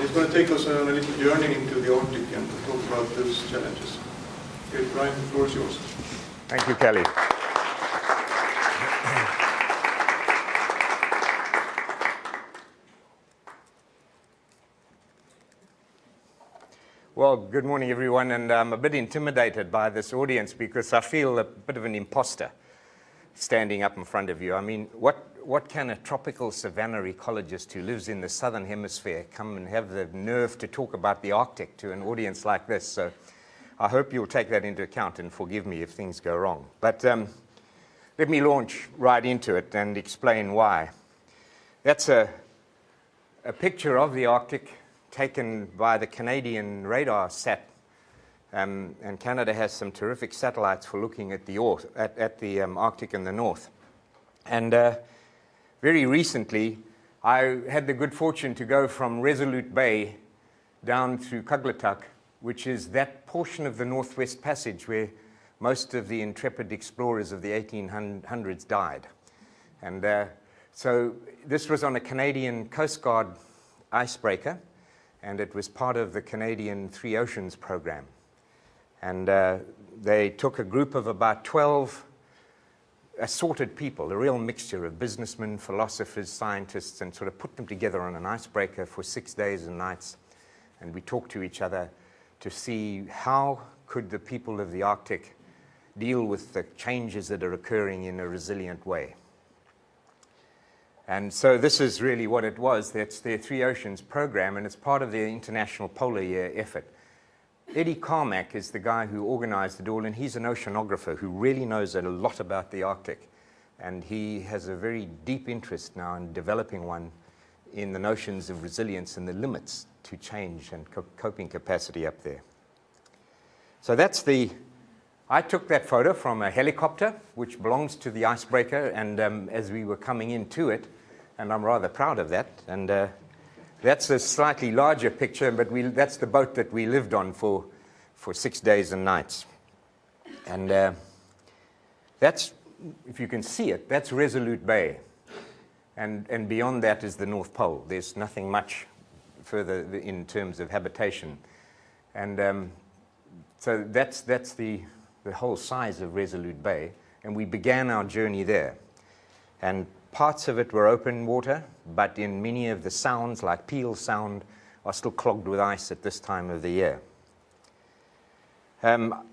He's going to take us on a little journey into the Arctic and talk about those challenges. Okay, Brian, the floor is yours. Thank you, Kelly. Well, good morning, everyone, and I'm a bit intimidated by this audience because I feel a bit of an imposter standing up in front of you. I mean, what can a tropical savanna ecologist who lives in the southern hemisphere come and have the nerve to talk about the Arctic to an audience like this? So I hope you'll take that into account and forgive me if things go wrong. But let me launch right into it and explain why. That's a picture of the Arctic taken by the Canadian radar sat, and Canada has some terrific satellites for looking at the Arctic in the north. And very recently, I had the good fortune to go from Resolute Bay down to Kugluktuk, which is that portion of the Northwest Passage where most of the intrepid explorers of the 1800s died. And so this was on a Canadian Coast Guard icebreaker, and it was part of the Canadian Three Oceans program. And they took a group of about 12 assorted people, a real mixture of businessmen, philosophers, scientists, and sort of put them together on an icebreaker for 6 days and nights. And we talked to each other to see how could the people of the Arctic deal with the changes that are occurring in a resilient way. And so this is really what it was. That's their Three Oceans program, and it's part of their International Polar Year effort. Eddie Carmack is the guy who organized it all, and he's an oceanographer who really knows a lot about the Arctic. And he has a very deep interest now in developing one in the notions of resilience and the limits to change and coping capacity up there. So that's I took that photo from a helicopter, which belongs to the icebreaker, and as we were coming into it, and I'm rather proud of that. And that's a slightly larger picture, but that's the boat that we lived on for 6 days and nights. And that's, if you can see it, that's Resolute Bay. And beyond that is the North Pole. There's nothing much further in terms of habitation. And so that's the whole size of Resolute Bay. And we began our journey there. And parts of it were open water, but in many of the sounds, like Peel Sound, are still clogged with ice at this time of the year.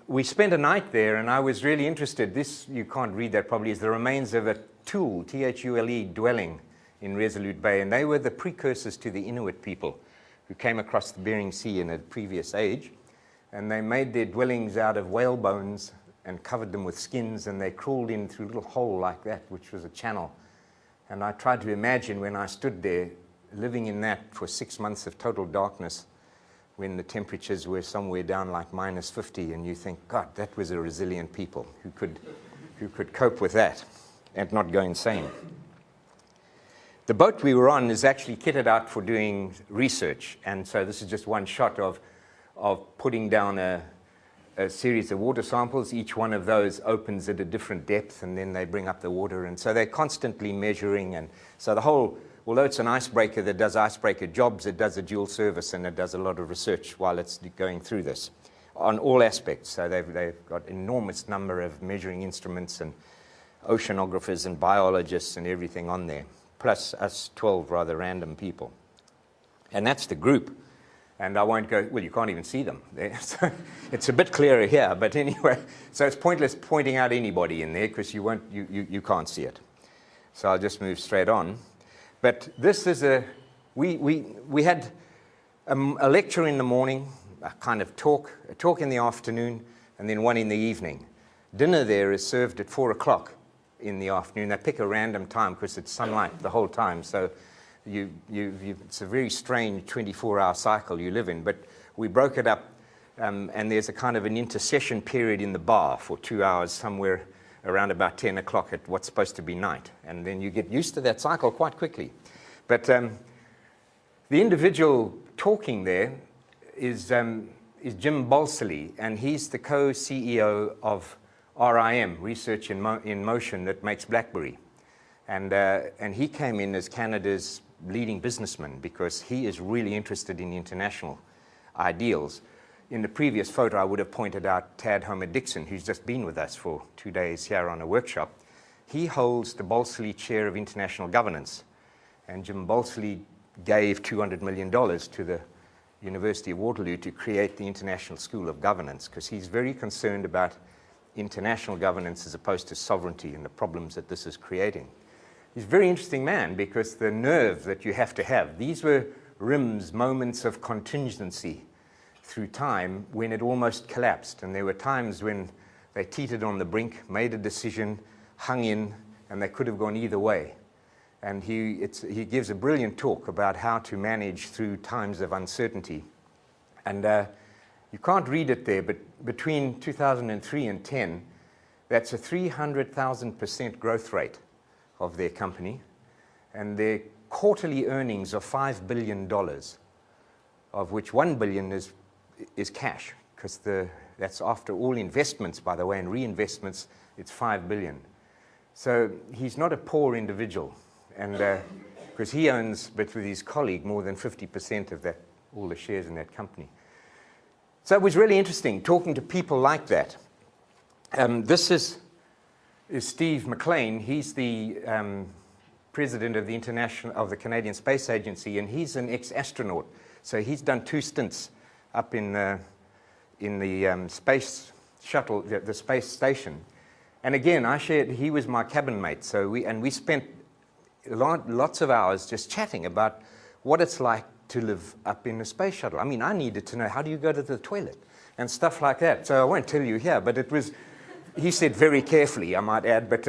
We spent a night there, and I was really interested. This, you can't read that probably, is the remains of a Thule, Thule, dwelling in Resolute Bay. And they were the precursors to the Inuit people who came across the Bering Sea in a previous age. And they made their dwellings out of whale bones and covered them with skins, and they crawled in through a little hole like that, which was a channel. And I tried to imagine when I stood there, living in that for 6 months of total darkness, when the temperatures were somewhere down like -50, and you think, God, that was a resilient people who could cope with that and not go insane. The boat we were on is actually kitted out for doing research, and so this is just one shot of putting down a series of water samples. Each one of those opens at a different depth, and then they bring up the water. And so they're constantly measuring. And so the whole, although it's an icebreaker that does icebreaker jobs, it does a dual service, and it does a lot of research while it's going through this on all aspects. So they've got an enormous number of measuring instruments and oceanographers and biologists and everything on there, plus us 12 rather random people. And that's the group. And I won't go, well, you can't even see them there. So it's a bit clearer here, but anyway, so it's pointless pointing out anybody in there because you can't see it. So I'll just move straight on. But this is we had a lecture in the morning, a kind of talk in the afternoon, and then one in the evening. Dinner there is served at 4 o'clock in the afternoon. They pick a random time because it's sunlight the whole time. So it's a very strange 24-hour cycle you live in, but we broke it up, and there's a kind of an intercession period in the bar for 2 hours somewhere around about 10 o'clock at what's supposed to be night, and then you get used to that cycle quite quickly. But the individual talking there is Jim Balsillie, and he's the co-CEO of RIM, Research in Motion, that makes BlackBerry. And he came in as Canada's leading businessman because he is really interested in international ideals. In the previous photo, I would have pointed out Tad Homer-Dixon, who's just been with us for 2 days here on a workshop. He holds the Balsley Chair of International Governance. And Jim Balsley gave $200 million to the University of Waterloo to create the International School of Governance because he's very concerned about international governance as opposed to sovereignty and the problems that this is creating. He's a very interesting man because the nerve that you have to have, these were RIMS, moments of contingency through time when it almost collapsed. And there were times when they teetered on the brink, made a decision, hung in, and they could have gone either way. And he gives a brilliant talk about how to manage through times of uncertainty. And you can't read it there, but between 2003 and 10, that's a 300,000% growth rate of their company. And their quarterly earnings are $5 billion, of which $1 billion is cash, because that's after all investments, by the way, and reinvestments, it's $5 billion. So he's not a poor individual. And because he owns, but with his colleague, more than 50% of that, all the shares in that company. So it was really interesting talking to people like that. This is Steve Mcclean. He's the president of the Canadian Space Agency, and he's an ex-astronaut. So he's done 2 stints up in the space shuttle, the space station. And again, he was my cabin mate. So we spent lots of hours just chatting about what it's like to live up in a space shuttle. I mean, I needed to know, how do you go to the toilet and stuff like that. So I won't tell you here, but it was, he said very carefully, I might add, but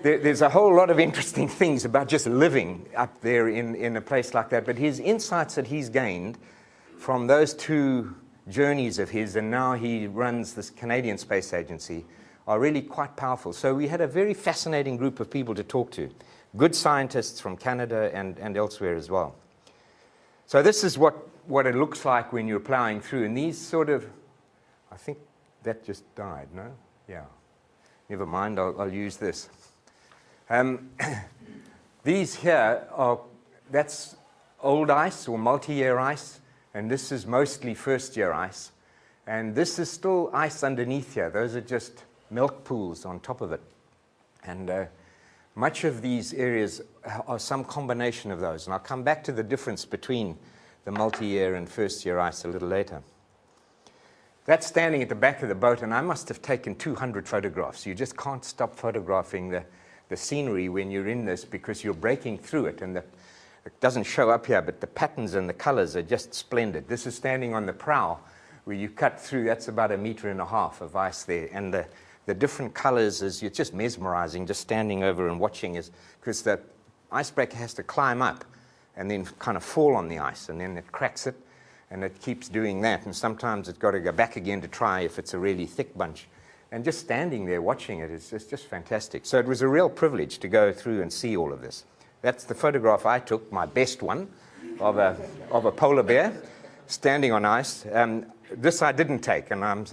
there's a whole lot of interesting things about just living up there in a place like that. But his insights that he's gained from those 2 journeys of his, and now he runs this Canadian Space Agency, are really quite powerful. So we had a very fascinating group of people to talk to. Good scientists from Canada and elsewhere as well. So this is what it looks like when you're plowing through. And these sort of, I think that just died, no? Yeah. Never mind, I'll use this. These here that's old ice or multi-year ice, and this is mostly first-year ice. And this is still ice underneath here. Those are just milk pools on top of it. And much of these areas are some combination of those. And I'll come back to the difference between the multi-year and first-year ice a little later. That's standing at the back of the boat, and I must have taken 200 photographs. You just can't stop photographing the scenery when you're in this because you're breaking through it. And it doesn't show up here, but the patterns and the colors are just splendid. This is standing on the prow where you cut through. That's about 1.5 meters of ice there. And the different colors is it's just mesmerizing, just standing over and watching, is because the icebreaker has to climb up and then kind of fall on the ice, and then it cracks it, and it keeps doing that. And sometimes it's got to go back again to try if it's a really thick bunch. And just standing there watching it is just fantastic. So it was a real privilege to go through and see all of this. That's the photograph I took, my best one, of a polar bear standing on ice. This I didn't take, and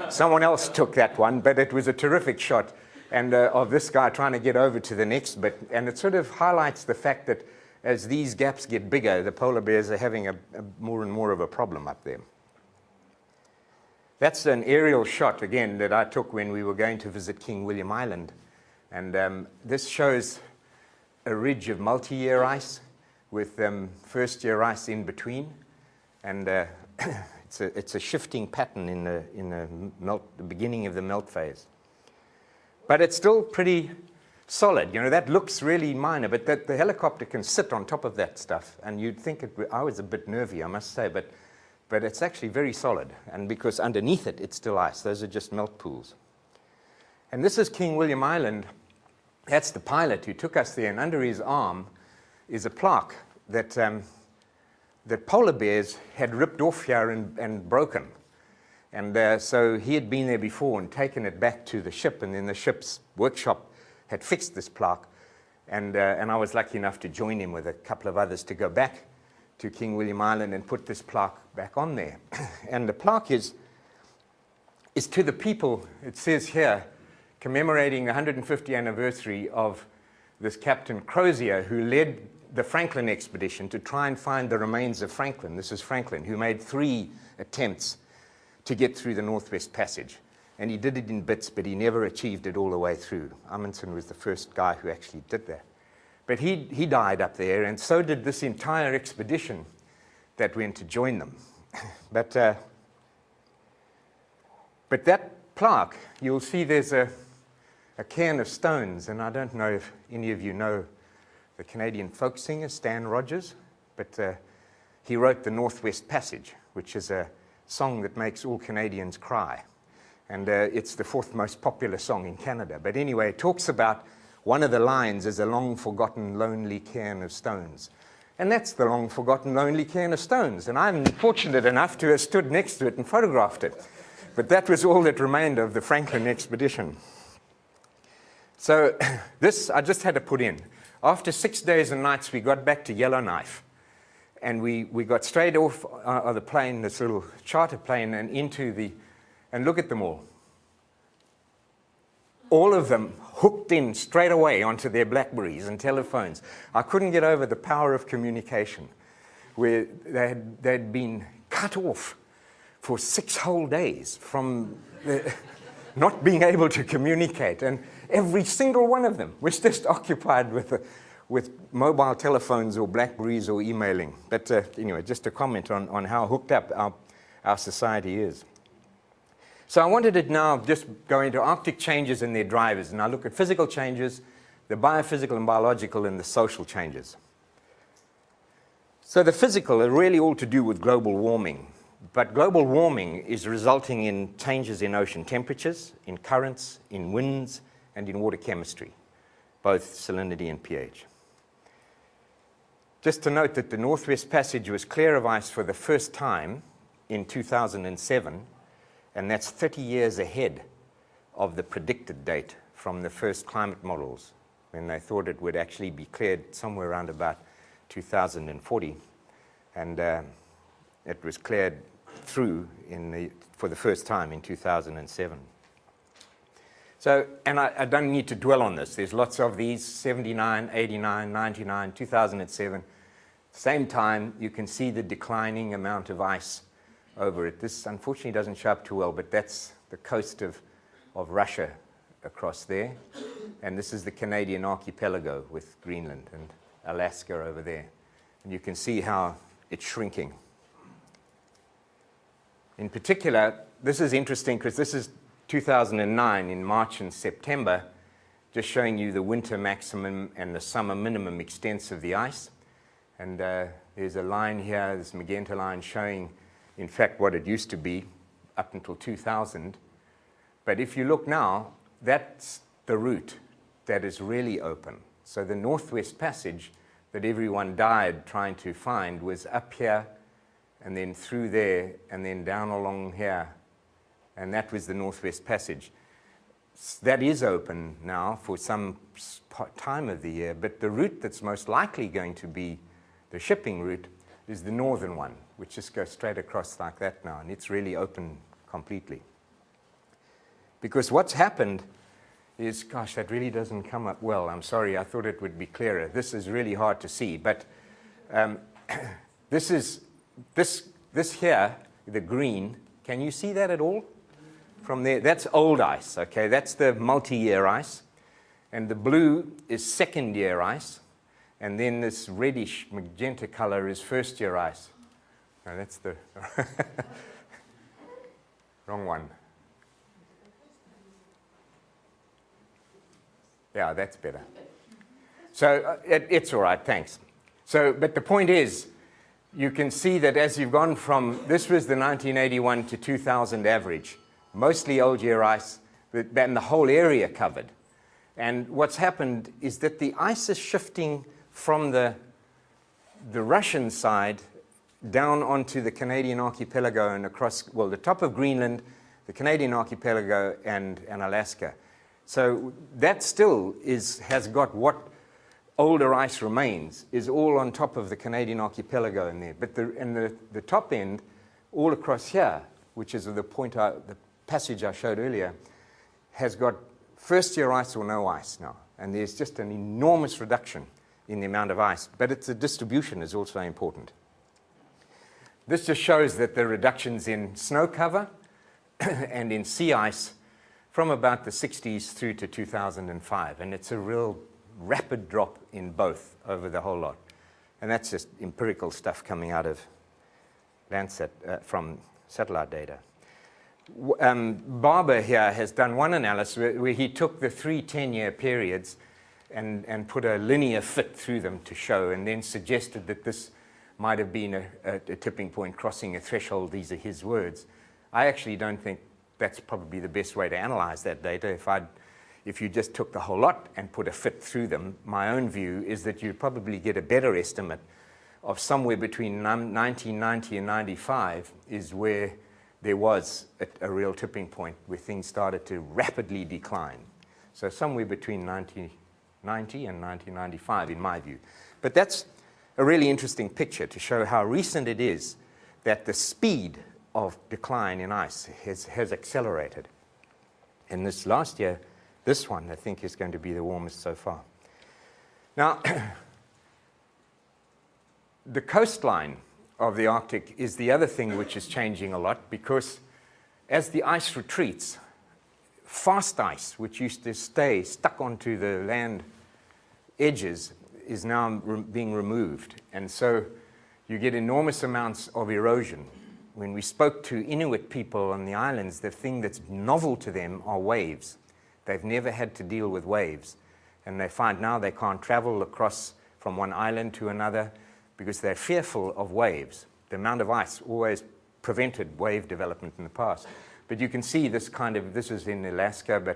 someone else took that one, but it was a terrific shot, and of this guy trying to get over to the next bit. And it sort of highlights the fact that as these gaps get bigger, the polar bears are having a more and more of a problem up there. That's an aerial shot, again, that I took when we were going to visit King William Island. And this shows a ridge of multi-year ice with first-year ice in between. And it's a shifting pattern in the beginning of the melt phase. But it's still pretty solid. You know, that looks really minor, but the helicopter can sit on top of that stuff. And you'd think I was a bit nervy, I must say, but it's actually very solid. And because underneath it, it's still ice. Those are just melt pools. And this is King William Island. That's the pilot who took us there. And under his arm is a plaque that the polar bears had ripped off here and broken. And so he had been there before and taken it back to the ship. And then the ship's workshop had fixed this plaque. And I was lucky enough to join him with a couple of others to go back to King William Island and put this plaque back on there. And the plaque is to the people, it says here, commemorating the 150th anniversary of this Captain Crozier, who led the Franklin expedition to try and find the remains of Franklin. This is Franklin, who made 3 attempts to get through the Northwest Passage. And he did it in bits, but he never achieved it all the way through. Amundsen was the first guy who actually did that. But he died up there, and so did this entire expedition that went to join them. But that plaque, you'll see there's a cairn of stones, and I don't know if any of you know the Canadian folk singer Stan Rogers, but he wrote the Northwest Passage, which is a song that makes all Canadians cry. And it's the 4th most popular song in Canada. But anyway, it talks about one of the lines is a long-forgotten, lonely cairn of stones. And that's the long-forgotten, lonely cairn of stones. And I'm fortunate enough to have stood next to it and photographed it. But that was all that remained of the Franklin expedition. So this I just had to put in. After 6 days and nights, we got back to Yellowknife. And we got straight off of the plane, this little charter plane, and into the... And look at them all. All of them hooked in straight away onto their BlackBerries and telephones. I couldn't get over the power of communication, where they'd been cut off for 6 whole days from not being able to communicate. And every single one of them was just occupied with mobile telephones or BlackBerries or emailing. But anyway, just a comment on how hooked up our society is. So I wanted to now just go into Arctic changes and their drivers, and I look at physical changes, the biophysical and biological, and the social changes. So the physical are really all to do with global warming, but global warming is resulting in changes in ocean temperatures, in currents, in winds, and in water chemistry, both salinity and pH. Just to note that the Northwest Passage was clear of ice for the first time in 2007, and that's 30 years ahead of the predicted date from the first climate models, when they thought it would actually be cleared somewhere around about 2040. And it was cleared through for the first time in 2007. So, and I don't need to dwell on this. There's lots of these, 79, 89, 99, 2007. Same time, you can see the declining amount of ice over it. This unfortunately doesn't show up too well, but that's the coast of Russia across there. And this is the Canadian Archipelago with Greenland and Alaska over there. And you can see how it's shrinking. In particular, this is interesting because this is 2009 in March and September, just showing you the winter maximum and the summer minimum extents of the ice. And there's a line here, this magenta line, showing in fact what it used to be up until 2000. But if you look now, that's the route that is really open. So the Northwest Passage that everyone died trying to find was up here and then through there and then down along here. And that was the Northwest Passage. That is open now for some time of the year, but the route that's most likely going to be the shipping route is the northern one, which just goes straight across like that now, and it's really open completely. Because what's happened is, gosh, that really doesn't come up well. I'm sorry, I thought it would be clearer. This is really hard to see, but this here, the green, can you see that at all? From there, that's old ice, okay? That's the multi-year ice. And the blue is second-year ice. And then this reddish magenta color is first-year ice. No, that's the wrong one. Yeah, that's better. So it's all right, thanks. So, but the point is, you can see that as you've gone from, this was the 1981 to 2000 average, mostly old year ice, and the whole area covered. And what's happened is that the ice is shifting from the Russian side down onto the Canadian archipelago and across, well, the top of Greenland, the Canadian archipelago, and Alaska. So that still has got what older ice remains, is all on top of the Canadian archipelago in there. But the top end, all across here, which is the passage I showed earlier, has got first-year ice or no ice now. and there's just an enormous reduction in the amount of ice, but the distribution is also important. This just shows that the reductions in snow cover and in sea ice from about the 60s through to 2005, and it's a real rapid drop in both over the whole lot. And that's just empirical stuff coming out of Landsat from satellite data. Barber here has done one analysis where he took the 3 10-year periods and put a linear fit through them to show, and then suggested that this might have been a tipping point, crossing a threshold. These are his words. I actually don't think that's probably the best way to analyze that data. If you just took the whole lot and put a fit through them, my own view is that you'd probably get a better estimate of somewhere between 1990 and 95 is where there was a real tipping point where things started to rapidly decline. So somewhere between 1990 and 1995, in my view. But that's a really interesting picture to show how recent it is that the speed of decline in ice has accelerated. And this last year, this one, I think, is going to be the warmest so far. Now, the coastline of the Arctic is the other thing which is changing a lot, because as the ice retreats, fast ice, which used to stay stuck onto the land edges, is now being removed. And so you get enormous amounts of erosion. When we spoke to Inuit people on the islands, the thing that's novel to them are waves. They've never had to deal with waves. And they find now they can't travel across from one island to another because they're fearful of waves. The amount of ice always prevented wave development in the past. But you can see this this is in Alaska,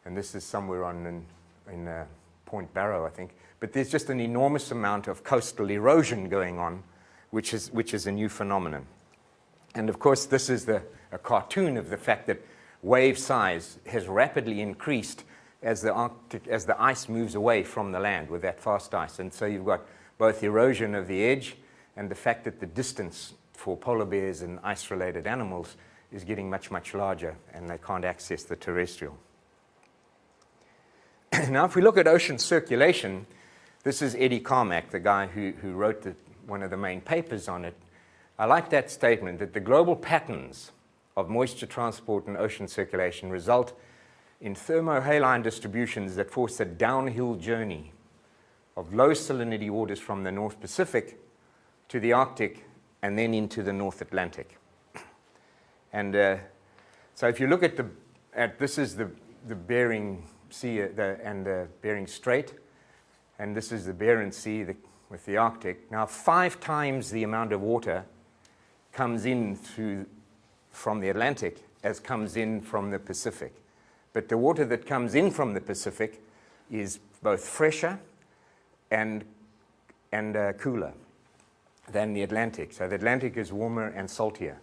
and this is somewhere in Point Barrow, I think. But there's just an enormous amount of coastal erosion going on, which is a new phenomenon. And of course, this is a cartoon of the fact that wave size has rapidly increased as the ice moves away from the land with that fast ice. And so you've got both erosion of the edge and the fact that the distance for polar bears and ice-related animals is getting much, much larger, and they can't access the terrestrial. Now, if we look at ocean circulation, this is Eddie Carmack, the guy who wrote one of the main papers on it. I like that statement, that the global patterns of moisture transport and ocean circulation result in thermohaline distributions that force a downhill journey of low salinity waters from the North Pacific to the Arctic and then into the North Atlantic. And so if you look at this is the Bering Sea and the Bering Strait, and this is the Barents Sea with the Arctic. Now, 5 times the amount of water comes in from the Atlantic as comes in from the Pacific. But the water that comes in from the Pacific is both fresher and cooler than the Atlantic. So the Atlantic is warmer and saltier.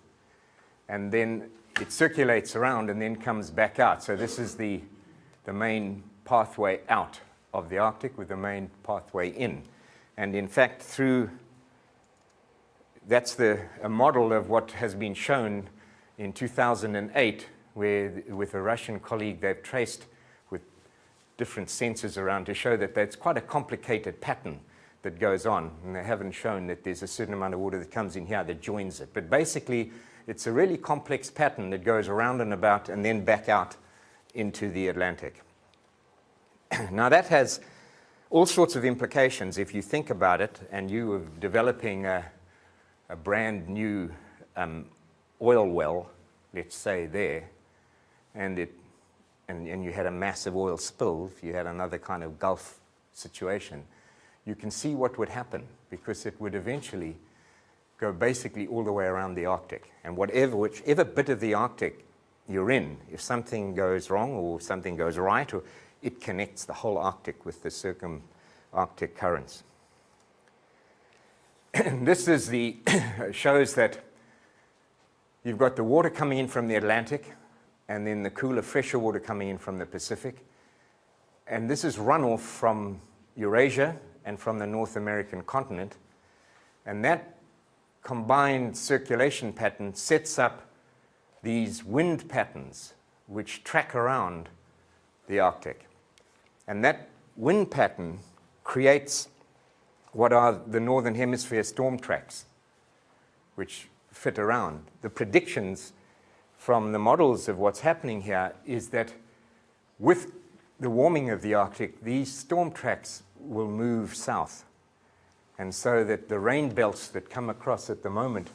And then it circulates around and then comes back out. So this is the main pathway out of the Arctic with the main pathway in. And in fact, that's a model of what has been shown in 2008, where with a Russian colleague, they've traced with different sensors around to show that that's quite a complicated pattern that goes on. And they haven't shown that there's a certain amount of water that comes in here that joins it. But basically, it's a really complex pattern that goes around and about and then back out into the Atlantic. Now, that has all sorts of implications if you think about it, and you are developing a brand new oil well, let's say there, and you had a massive oil spill, if you had another kind of Gulf situation, you can see what would happen, because it would eventually go basically all the way around the Arctic. And whichever bit of the Arctic you're in, if something goes wrong or something goes right, or it connects the whole Arctic with the circum-Arctic currents. This is shows that you've got the water coming in from the Atlantic, and then the cooler, fresher water coming in from the Pacific. And this is runoff from Eurasia and from the North American continent. And that combined circulation pattern sets up these wind patterns which track around the Arctic. And that wind pattern creates what are the Northern Hemisphere storm tracks, which fit around. The predictions from the models of what's happening here is that with the warming of the Arctic, these storm tracks will move south. And so that the rain belts that come across at the moment,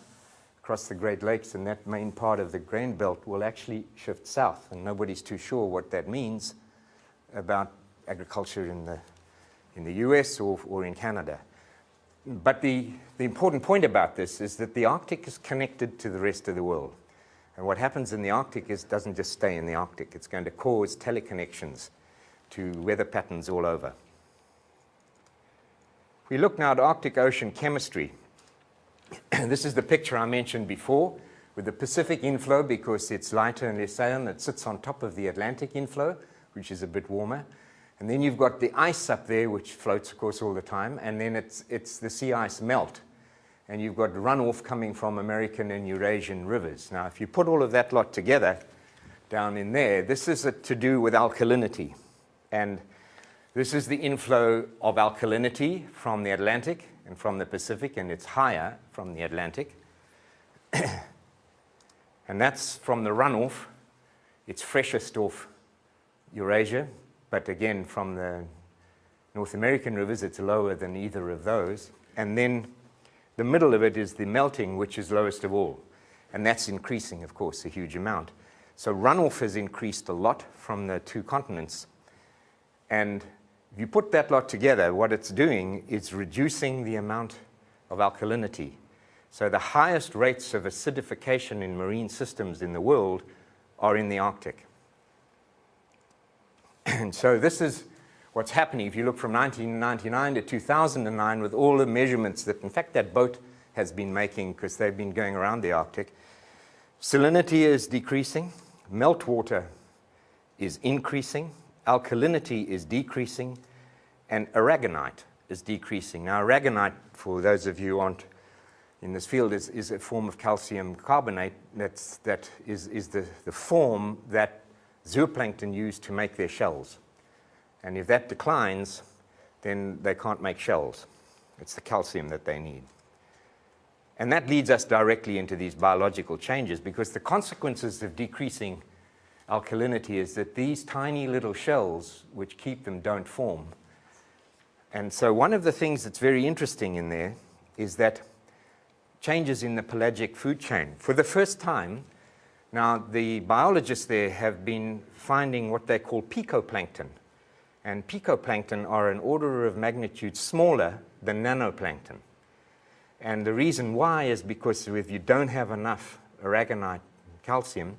across the Great Lakes and that main part of the grain belt will actually shift south. And nobody's too sure what that means about agriculture in the US or in Canada. But the important point about this is that the Arctic is connected to the rest of the world. And what happens in the Arctic doesn't just stay in the Arctic. It's going to cause teleconnections to weather patterns all over. If we look now at Arctic Ocean chemistry, this is the picture I mentioned before with the Pacific inflow because it's lighter and less saline. It sits on top of the Atlantic inflow, which is a bit warmer. And then you've got the ice up there, which floats, of course, all the time. And then it's the sea ice melt. And you've got runoff coming from American and Eurasian rivers. Now, if you put all of that lot together down in there, this is to do with alkalinity. And this is the inflow of alkalinity from the Atlantic and from the Pacific, and it's higher from the Atlantic. And that's from the runoff. It's freshest off Eurasia, but again, from the North American rivers, it's lower than either of those. And then the middle of it is the melting, which is lowest of all. And that's increasing, of course, a huge amount. So runoff has increased a lot from the two continents. And if you put that lot together, what it's doing is reducing the amount of alkalinity. So the highest rates of acidification in marine systems in the world are in the Arctic. And so this is what's happening. If you look from 1999 to 2009 with all the measurements that, in fact, that boat has been making because they've been going around the Arctic, salinity is decreasing, meltwater is increasing, alkalinity is decreasing, and aragonite is decreasing. Now, aragonite, for those of you who aren't in this field, is a form of calcium carbonate that is the form that zooplankton use to make their shells. And if that declines, then they can't make shells. It's the calcium that they need. And that leads us directly into these biological changes, because the consequences of decreasing alkalinity is that these tiny little shells, which keep them, don't form. And so one of the things that's very interesting in there is that changes in the pelagic food chain. For the first time, now the biologists there have been finding what they call Pico Plankton. And Pico Plankton are an order of magnitude smaller than nanoplankton. And the reason why is because if you don't have enough aragonite calcium,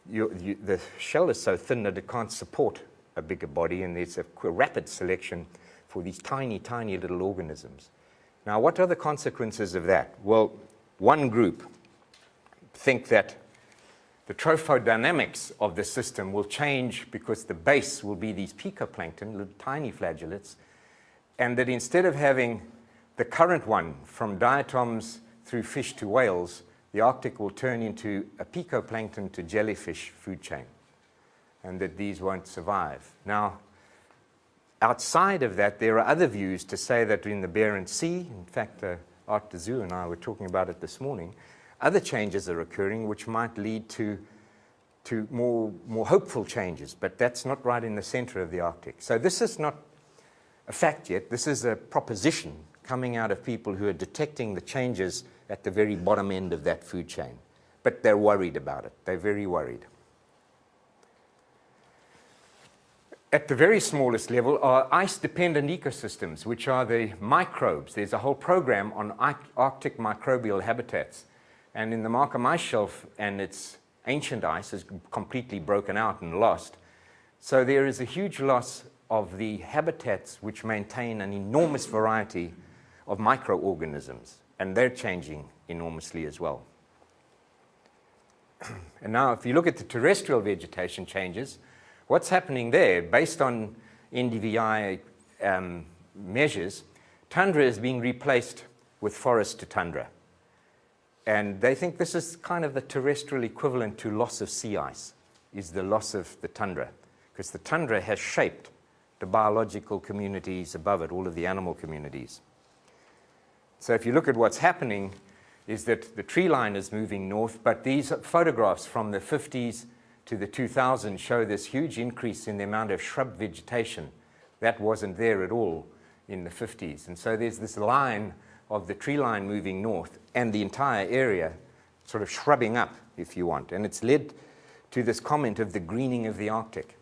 the shell is so thin that it can't support a bigger body, and there's a rapid selection for these tiny, tiny little organisms. Now, what are the consequences of that? Well, one group think that the trophodynamics of the system will change because the base will be these picoplankton, little tiny flagellates, and that instead of having the current one from diatoms through fish to whales, the Arctic will turn into a picoplankton to jellyfish food chain, and that these won't survive. Now, outside of that, there are other views to say that in the Barents Sea, in fact, Art de Zoo and I were talking about it this morning, other changes are occurring which might lead to more hopeful changes, but that's not right in the center of the Arctic. So this is not a fact yet. This is a proposition coming out of people who are detecting the changes at the very bottom end of that food chain. But they're worried about it. They're very worried. At the very smallest level are ice-dependent ecosystems, which are the microbes. There's a whole program on Arctic microbial habitats. And in the Markham Ice Shelf, and its ancient ice is completely broken out and lost. So there is a huge loss of the habitats which maintain an enormous variety of microorganisms. And they're changing enormously as well. And now, if you look at the terrestrial vegetation changes, what's happening there, based on NDVI measures, tundra is being replaced with forest to tundra. And they think this is kind of the terrestrial equivalent to loss of sea ice, is the loss of the tundra, because the tundra has shaped the biological communities above it, all of the animal communities. So if you look at what's happening, is that the tree line is moving north, but these photographs from the 50s to the 2000s show this huge increase in the amount of shrub vegetation. That wasn't there at all in the 50s. And so there's this line of the tree line moving north and the entire area sort of shrubbing up, if you want. And it's led to this comment of the greening of the Arctic.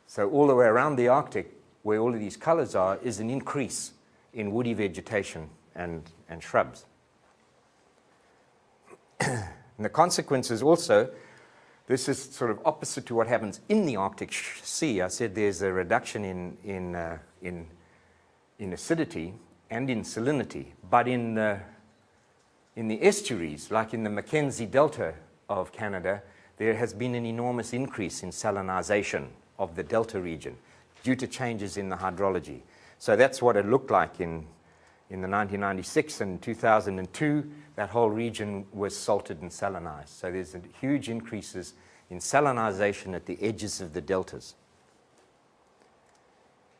So all the way around the Arctic, where all of these colors are, is an increase in woody vegetation and shrubs. And the consequences also, this is sort of opposite to what happens in the Arctic Sea. I said there's a reduction in acidity and in salinity, but in the estuaries, like in the Mackenzie Delta of Canada, there has been an enormous increase in salinization of the delta region due to changes in the hydrology. So that's what it looked like in the 1996 and 2002. That whole region was salted and salinized. So there's huge increases in salinization at the edges of the deltas.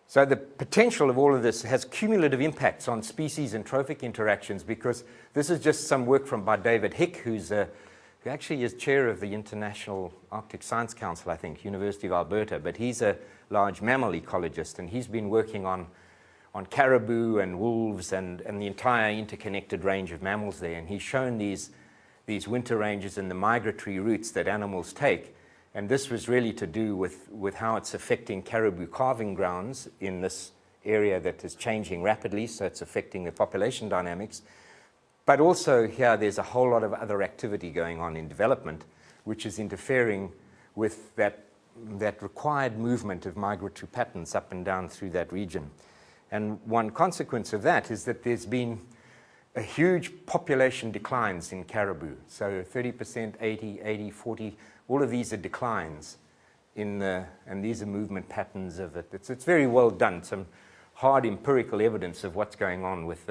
So the potential of all of this has cumulative impacts on species and trophic interactions, because this is just some work by David Hick, who actually is chair of the International Arctic Science Council, I think, University of Alberta, but he's a large mammal ecologist, and he's been working on caribou and wolves and the entire interconnected range of mammals there. And he's shown these winter ranges and the migratory routes that animals take. And this was really to do with how it's affecting caribou calving grounds in this area that is changing rapidly, so it's affecting the population dynamics. But also here there's a whole lot of other activity going on in development, which is interfering with that required movement of migratory patterns up and down through that region. And one consequence of that is that there's been a huge population declines in caribou. So 30%, 80, 40, all of these are declines and these are movement patterns of it. It's very well done, some hard empirical evidence of what's going on with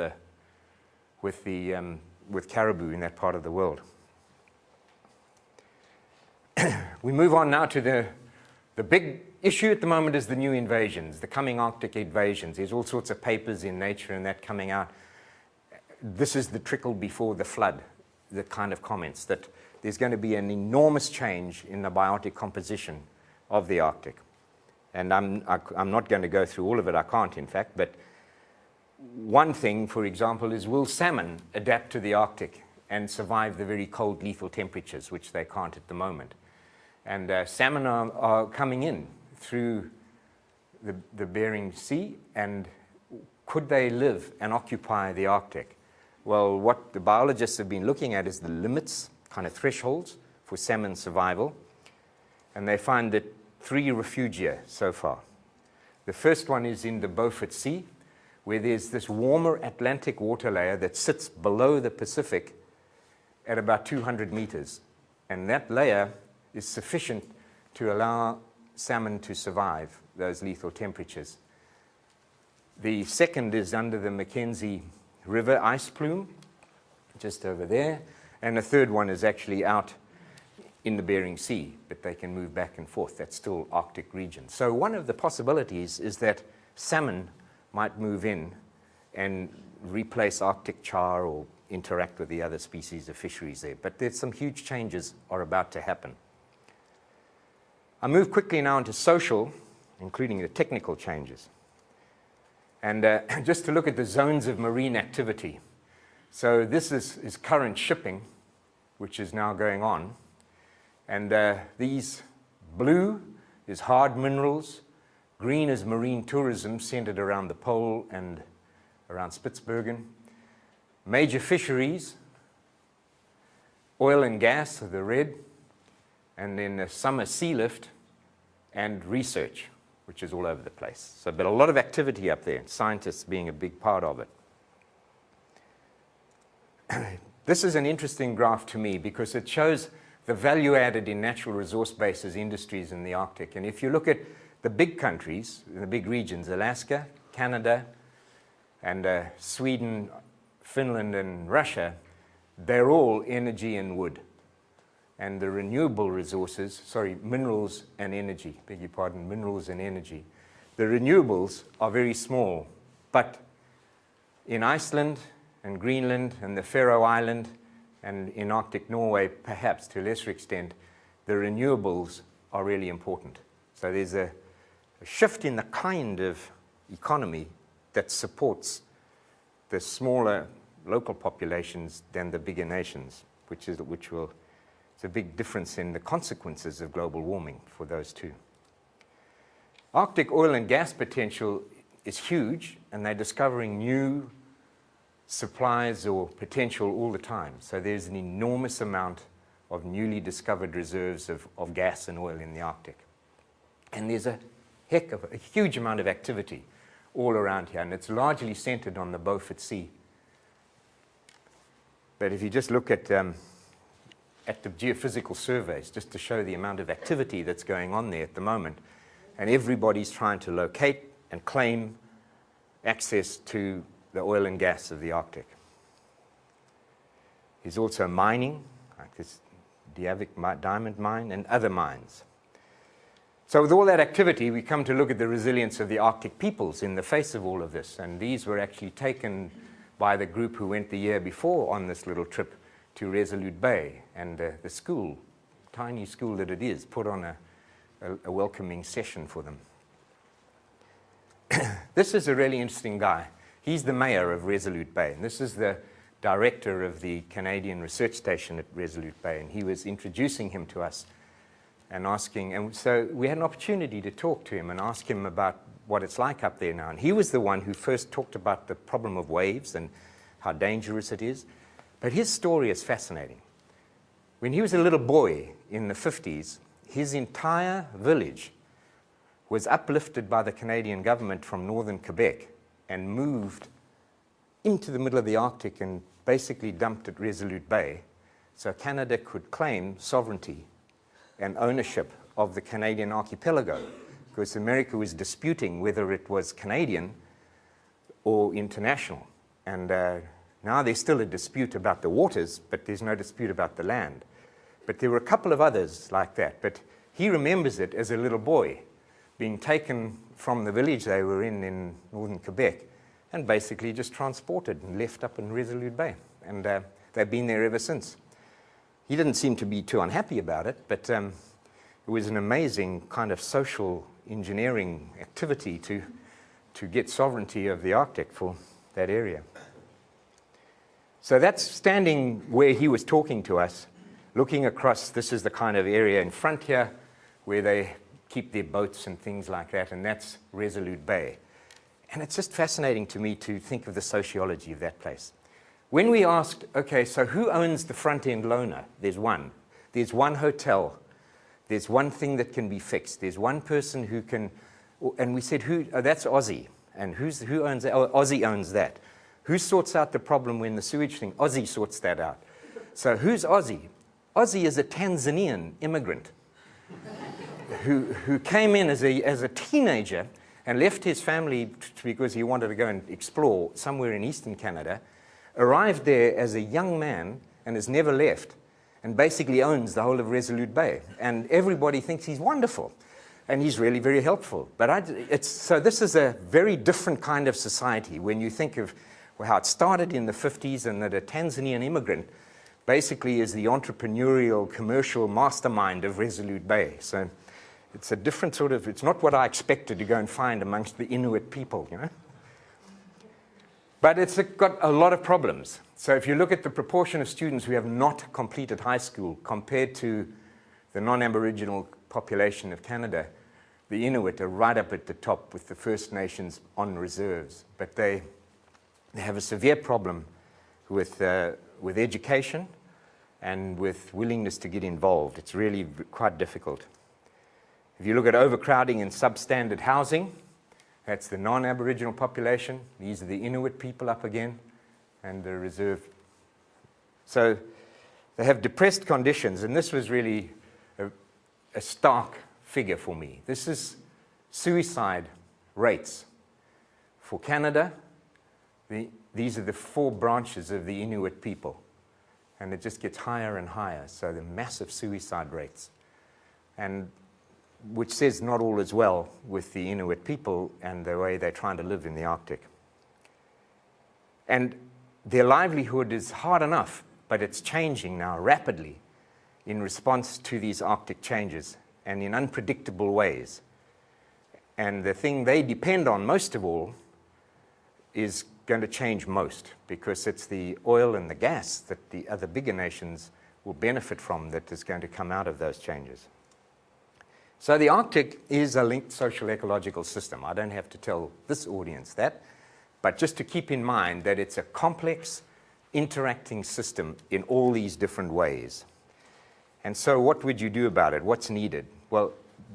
caribou in that part of the world. We move on now to the big issue at the moment is the new invasions, the coming Arctic invasions. There's all sorts of papers in Nature and that coming out. This is the trickle before the flood, the kind of comments that there's going to be an enormous change in the biotic composition of the Arctic. And I'm not going to go through all of it, I can't in fact, but one thing, for example, is will salmon adapt to the Arctic and survive the very cold lethal temperatures, which they can't at the moment. And salmon are coming in through the Bering Sea, and could they live and occupy the Arctic? Well, what the biologists have been looking at is the limits, kind of thresholds for salmon survival, and they find that 3 refugia so far. The first one is in the Beaufort Sea, where there's this warmer Atlantic water layer that sits below the Pacific at about 200 meters, and that layer is sufficient to allow salmon to survive those lethal temperatures. The second is under the Mackenzie River ice plume, just over there, and the third one is actually out in the Bering Sea, but they can move back and forth. That's still Arctic region. So one of the possibilities is that salmon might move in and replace Arctic char or interact with the other species of fisheries there. But there's some huge changes are about to happen. I move quickly now into social, including the technical changes. And just to look at the zones of marine activity. So this is current shipping, which is now going on. And these blue is hard minerals. Green is marine tourism centered around the pole and around Spitsbergen. Major fisheries, oil and gas are the red. And then the summer sea lift and research, which is all over the place. So, but a lot of activity up there, scientists being a big part of it. This is an interesting graph to me because it shows the value added in natural resource bases industries in the Arctic. And if you look at the big countries, the big regions, Alaska, Canada, and Sweden, Finland, and Russia, they're all energy and wood. And the renewable resources, minerals and energy, beg your pardon, minerals and energy. The renewables are very small, but in Iceland and Greenland and the Faroe Island and in Arctic Norway, perhaps to a lesser extent, the renewables are really important. So there's a shift in the kind of economy that supports the smaller local populations than the bigger nations, it's a big difference in the consequences of global warming for those two. Arctic oil and gas potential is huge, and they're discovering new supplies or potential all the time. So there's an enormous amount of newly discovered reserves of gas and oil in the Arctic. And there's a huge amount of activity all around here, and it's largely centered on the Beaufort Sea. But if you just look at the geophysical surveys, just to show the amount of activity that's going on there at the moment, and everybody's trying to locate and claim access to the oil and gas of the Arctic. There's also mining, like this Diavik diamond mine and other mines. So with all that activity, we come to look at the resilience of the Arctic peoples in the face of all of this. And these were actually taken by the group who went the year before on this little trip to Resolute Bay. And the school, tiny school that it is, put on a welcoming session for them. This is a really interesting guy. He's the mayor of Resolute Bay, and this is the director of the Canadian Research Station at Resolute Bay, and he was introducing him to us and asking, and so we had an opportunity to talk to him and ask him about what it's like up there now. And he was the one who first talked about the problem of waves and how dangerous it is. But his story is fascinating. When he was a little boy in the 50s, his entire village was uplifted by the Canadian government from northern Quebec and moved into the middle of the Arctic and basically dumped at Resolute Bay, so Canada could claim sovereignty and ownership of the Canadian archipelago, because America was disputing whether it was Canadian or international. And now there's still a dispute about the waters, but there's no dispute about the land. But there were a couple of others like that. But he remembers it as a little boy, being taken from the village they were in northern Quebec, and basically just transported and left up in Resolute Bay. And they've been there ever since. He didn't seem to be too unhappy about it, but it was an amazing kind of social engineering activity to get sovereignty of the Arctic for that area. So that's standing where he was talking to us, looking across. This is the kind of area in front here where they keep their boats and things like that, and that's Resolute Bay. And it's just fascinating to me to think of the sociology of that place. When we asked, okay, so who owns the front-end loaner? There's one. There's one hotel. There's one thing that can be fixed. There's one person who can, and we said, that's Aussie. And who owns that? Oh, Aussie owns that. Who sorts out the problem when the sewage thing? Aussie sorts that out. So who's Aussie? Aussie is a Tanzanian immigrant who came in as a teenager and left his family because he wanted to go and explore somewhere in eastern Canada, arrived there as a young man and has never left, and basically owns the whole of Resolute Bay. And everybody thinks he's wonderful, and he's really very helpful. But so this is a very different kind of society when you think of how it started in the 50s, and that a Tanzanian immigrant basically is the entrepreneurial, commercial mastermind of Resolute Bay. So it's a different sort of, it's not what I expected to go and find amongst the Inuit people, you know. But it's got a lot of problems. So if you look at the proportion of students who have not completed high school compared to the non-Aboriginal population of Canada, the Inuit are right up at the top with the First Nations on reserves. But they have a severe problem with education and with willingness to get involved. It's really quite difficult. If you look at overcrowding in substandard housing, that's the non-Aboriginal population. These are the Inuit people up again, and the reserve. So they have depressed conditions, and this was really a stark figure for me. This is suicide rates. For Canada, these are the 4 branches of the Inuit people, and it just gets higher and higher, so the massive suicide rates. And which says not all is well with the Inuit people and the way they're trying to live in the Arctic. And their livelihood is hard enough, but it's changing now rapidly in response to these Arctic changes and in unpredictable ways. And the thing they depend on most of all is going to change most, because it's the oil and the gas that the other bigger nations will benefit from that is going to come out of those changes. So the Arctic is a linked social ecological system. I don't have to tell this audience that, but just to keep in mind that it's a complex, interacting system in all these different ways. And so what would you do about it? What's needed? Well,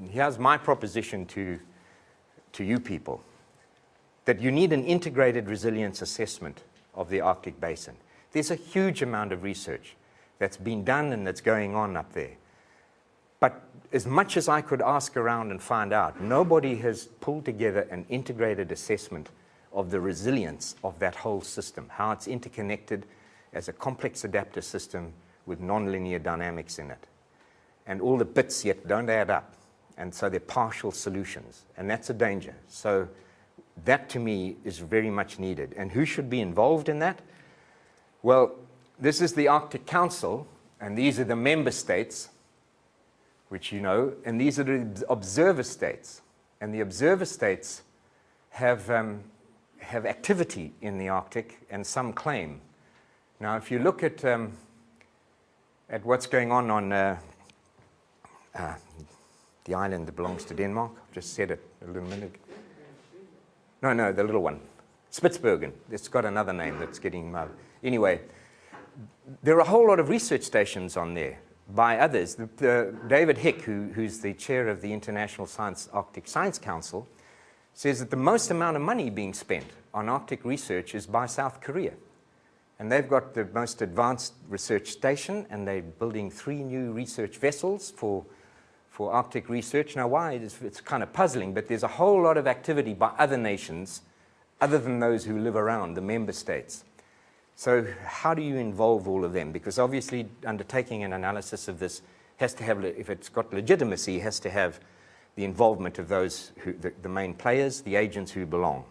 here's my proposition to you people, that you need an integrated resilience assessment of the Arctic Basin. There's a huge amount of research that's been done and that's going on up there. But as much as I could ask around and find out, nobody has pulled together an integrated assessment of the resilience of that whole system, how it's interconnected as a complex adaptive system with nonlinear dynamics in it. And all the bits yet don't add up. And so they're partial solutions. And that's a danger. So that, to me, is very much needed. And who should be involved in that? Well, this is the Arctic Council, and these are the member states, which you know, and these are the observer states. And the observer states have activity in the Arctic and some claim. Now, if you look at what's going on the island that belongs to Denmark, I've just said it a little minute ago. No, the little one. Spitsbergen. It's got another name that's getting... Anyway, there are a whole lot of research stations on there by others. David Hick, who's the chair of the International Arctic Science Council, says that the most amount of money being spent on Arctic research is by South Korea. And they've got the most advanced research station, and they're building 3 new research vessels for Arctic research. Now, why? It's kind of puzzling, but there's a whole lot of activity by other nations, other than those who live around, the member states. So how do you involve all of them? Because obviously undertaking an analysis of this has to have, if it's got legitimacy, has to have the involvement of those, the main players, the agents who belong.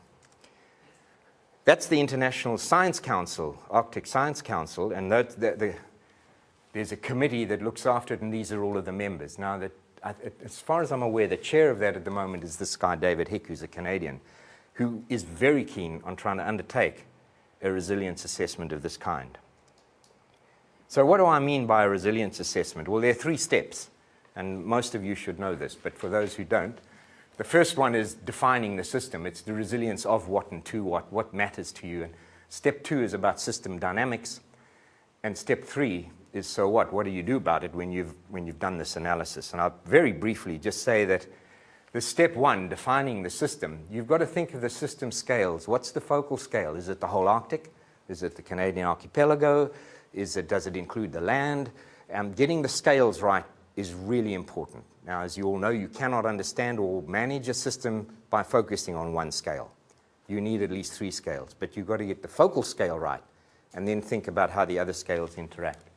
That's the International Science Council, Arctic Science Council, and there's a committee that looks after it, and these are all of the members. Now, as far as I'm aware, the chair of that at the moment is this guy, David Hick, who's a Canadian, who is very keen on trying to undertake a resilience assessment of this kind. So what do I mean by a resilience assessment? Well, there are 3 steps, and most of you should know this, but for those who don't, the first one is defining the system. It's the resilience of what and to what matters to you. And step 2 is about system dynamics, and step 3 is so what? What do you do about it when you've done this analysis? And I'll very briefly just say that the step 1, defining the system, you've got to think of the system scales. What's the focal scale? Is it the whole Arctic? Is it the Canadian Archipelago? Does it include the land? Getting the scales right is really important. Now, as you all know, you cannot understand or manage a system by focusing on one scale. You need at least 3 scales, but you've got to get the focal scale right and then think about how the other scales interact.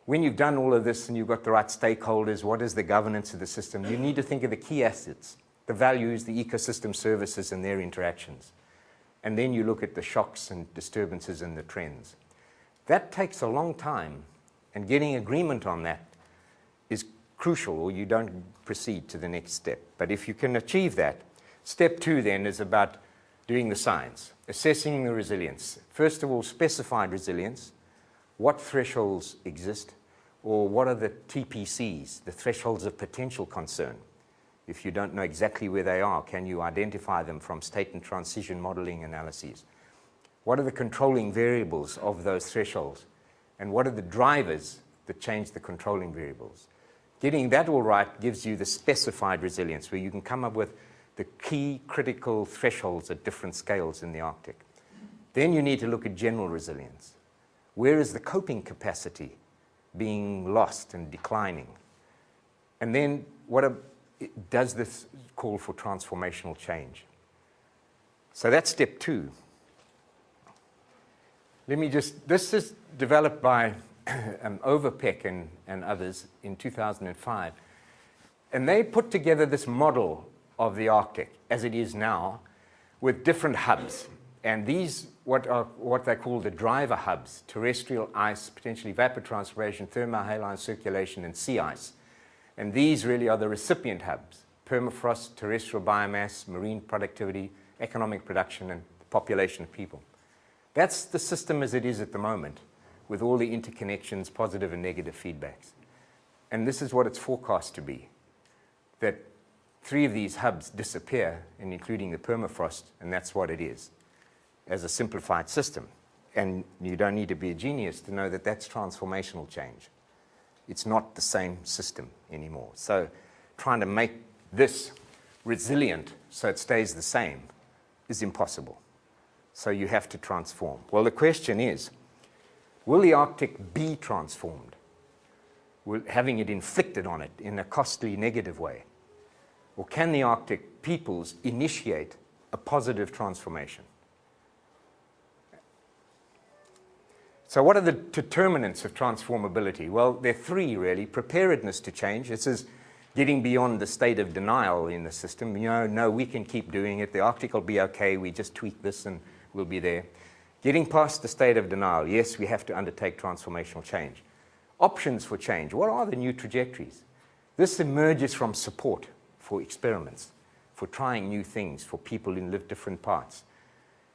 When you've done all of this and you've got the right stakeholders, what is the governance of the system, you need to think of the key assets, the values, the ecosystem services and their interactions. And then you look at the shocks and disturbances and the trends. That takes a long time, and getting agreement on that is crucial, or you don't proceed to the next step. But if you can achieve that, step 2 then is about doing the science, assessing the resilience. First of all, specified resilience. What thresholds exist, or what are the TPCs, the thresholds of potential concern? If you don't know exactly where they are, can you identify them from state and transition modeling analyses? What are the controlling variables of those thresholds? And what are the drivers that change the controlling variables? Getting that all right gives you the specified resilience, where you can come up with the key critical thresholds at different scales in the Arctic. Then you need to look at general resilience. Where is the coping capacity being lost and declining? And then does this call for transformational change? So that's step 2. This is developed by Overpeck and others in 2005. And they put together this model of the Arctic as it is now with different hubs. And these, what they call the driver hubs: terrestrial ice, potentially evapotranspiration, thermohaline circulation, and sea ice. And these really are the recipient hubs: permafrost, terrestrial biomass, marine productivity, economic production, and the population of people. That's the system as it is at the moment, with all the interconnections, positive and negative feedbacks. And this is what it's forecast to be, that 3 of these hubs disappear, and including the permafrost, and that's what it is, as a simplified system. And you don't need to be a genius to know that that's transformational change. It's not the same system anymore. So trying to make this resilient so it stays the same is impossible. So you have to transform. Well, the question is, will the Arctic be transformed? Having it inflicted on it in a costly negative way? Or can the Arctic peoples initiate a positive transformation? So what are the determinants of transformability? Well, there are 3 really. Preparedness to change. This is getting beyond the state of denial in the system. You know, no, we can keep doing it. The Arctic will be okay. We just tweak this and we'll be there. Getting past the state of denial. Yes, we have to undertake transformational change. Options for change. What are the new trajectories? This emerges from support for experiments, for trying new things, for people in different parts.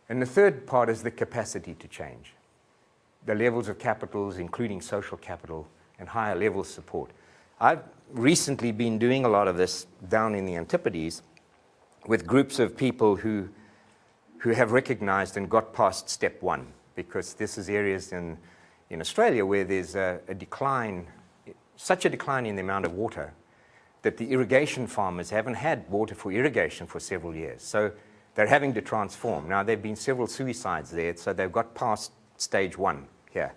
And the third part is the capacity to change. The levels of capitals, including social capital, and higher level support. I've recently been doing a lot of this down in the Antipodes with groups of people who have recognized and got past step 1, because this is areas in Australia where there's a decline, such a decline in the amount of water that the irrigation farmers haven't had water for irrigation for several years. So they're having to transform. Now, there have been several suicides there, so they've got past stage 1 here.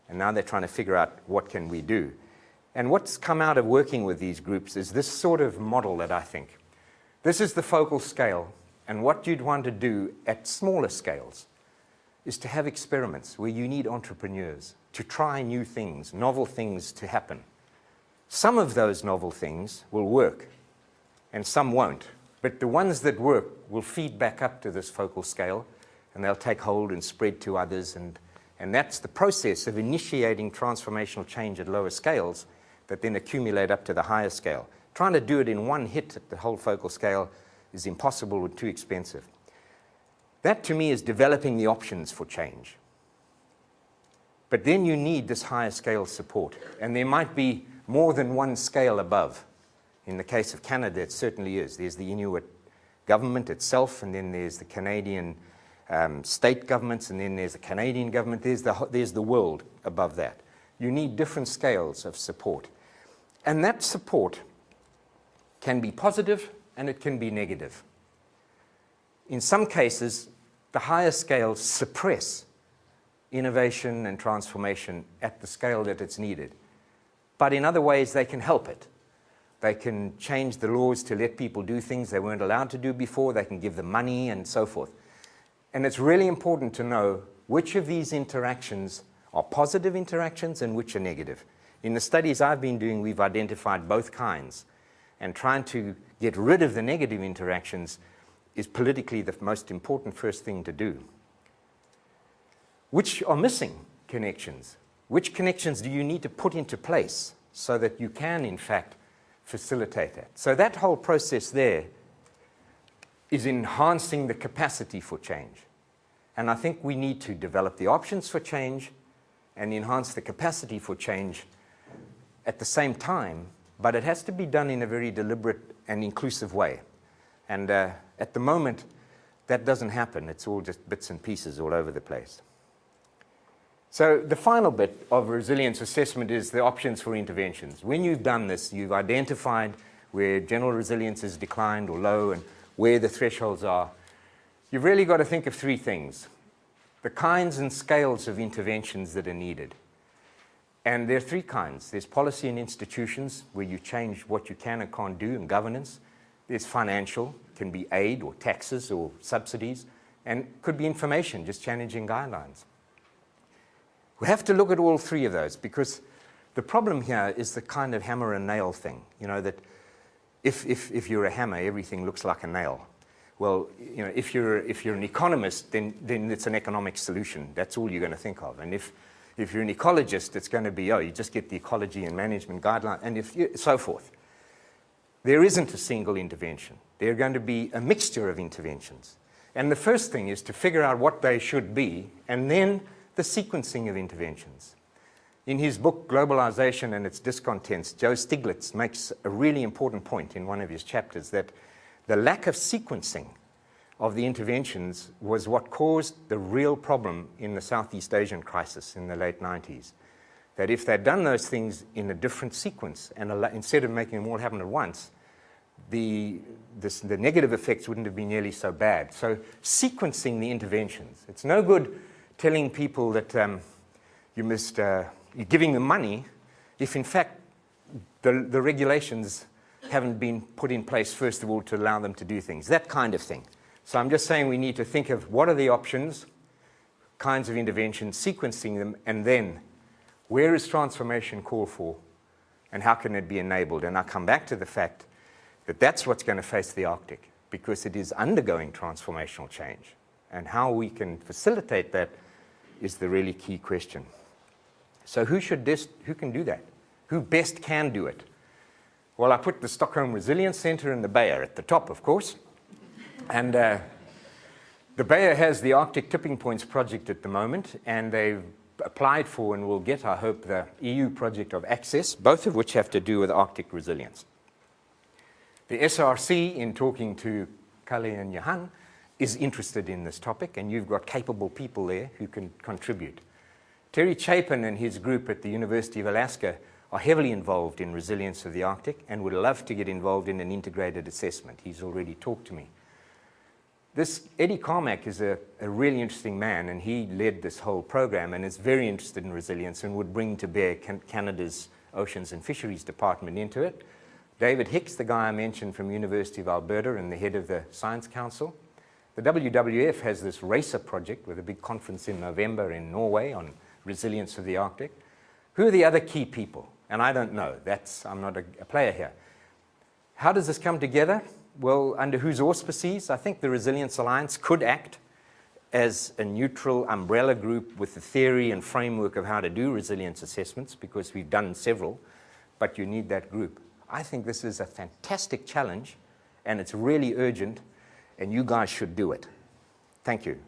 And now they're trying to figure out what can we do. And what's come out of working with these groups is this sort of model that I think. This is the focal scale, and what you'd want to do at smaller scales is to have experiments where you need entrepreneurs to try new things, novel things to happen. Some of those novel things will work, and some won't. But the ones that work will feed back up to this focal scale, and they'll take hold and spread to others. And that's the process of initiating transformational change at lower scales that then accumulate up to the higher scale. Trying to do it in one hit at the whole focal scale is impossible or too expensive. That, to me, is developing the options for change. But then you need this higher scale support. And there might be more than one scale above. In the case of Canada, it certainly is. There's the Inuit government itself, and then there's the Canadian state governments, and then there's the Canadian government. There's the world above that. You need different scales of support. And that support can be positive and it can be negative. In some cases, the higher scales suppress innovation and transformation at the scale that it's needed. But in other ways, they can help it. They can change the laws to let people do things they weren't allowed to do before. They can give them money and so forth. And it's really important to know which of these interactions are positive interactions and which are negative. In the studies I've been doing, we've identified both kinds. And trying to get rid of the negative interactions is politically the most important first thing to do. Which are missing connections? Which connections do you need to put into place so that you can, in fact, facilitate that? So that whole process there is enhancing the capacity for change. And I think we need to develop the options for change and enhance the capacity for change at the same time, but it has to be done in a very deliberate and inclusive way. And at the moment, that doesn't happen. It's all just bits and pieces all over the place. So the final bit of resilience assessment is the options for interventions. When you've done this, you've identified where general resilience is declined or low and where the thresholds are. You've really got to think of 3 things: the kinds and scales of interventions that are needed. And there are 3 kinds. There's policy and institutions, where you change what you can and can't do, and governance. There's financial, can be aid or taxes or subsidies, and could be information, just challenging guidelines. We have to look at all 3 of those, because the problem here is the kind of hammer and nail thing, you know, that if you're a hammer, everything looks like a nail. Well, you know, if you're an economist, then it's an economic solution. That's all you're going to think of. And if you're an ecologist, it's going to be, oh, you just get the ecology and management guideline, and so forth. There isn't a single intervention. There are going to be a mixture of interventions. And the first thing is to figure out what they should be, and then the sequencing of interventions. In his book, Globalization and Its Discontents, Joe Stiglitz makes a really important point in one of his chapters, that the lack of sequencing of the interventions was what caused the real problem in the Southeast Asian crisis in the late 90s. That if they'd done those things in a different sequence, and instead of making them all happen at once, the negative effects wouldn't have been nearly so bad. So sequencing the interventions. It's no good telling people that you're giving them money if in fact the regulations haven't been put in place first of all to allow them to do things, that kind of thing. So I'm just saying we need to think of what are the options, kinds of interventions, sequencing them, and then where is transformation called for and how can it be enabled? And I come back to the fact that that's what's going to face the Arctic, because it is undergoing transformational change. And how we can facilitate that is the really key question. So who can do that? Who best can do it? Well, I put the Stockholm Resilience Centre and the Bayer at the top, of course. And the Bayer has the Arctic Tipping Points project at the moment, and they've applied for and will get, I hope, the EU project of access, both of which have to do with Arctic resilience. The SRC, in talking to Kalle and Johan, is interested in this topic, and you've got capable people there who can contribute. Terry Chapin and his group at the University of Alaska are heavily involved in resilience of the Arctic and would love to get involved in an integrated assessment. He's already talked to me. This Eddie Carmack is a really interesting man, and he led this whole program and is very interested in resilience and would bring to bear Canada's Oceans and Fisheries Department into it. David Hicks, the guy I mentioned from University of Alberta and the head of the Science Council. The WWF has this RACER project with a big conference in November in Norway on resilience of the Arctic. Who are the other key people? And I don't know. I'm not a player here. How does this come together? Well, under whose auspices? I think the Resilience Alliance could act as a neutral umbrella group with the theory and framework of how to do resilience assessments, because we've done several, but you need that group. I think this is a fantastic challenge, and it's really urgent, and you guys should do it. Thank you.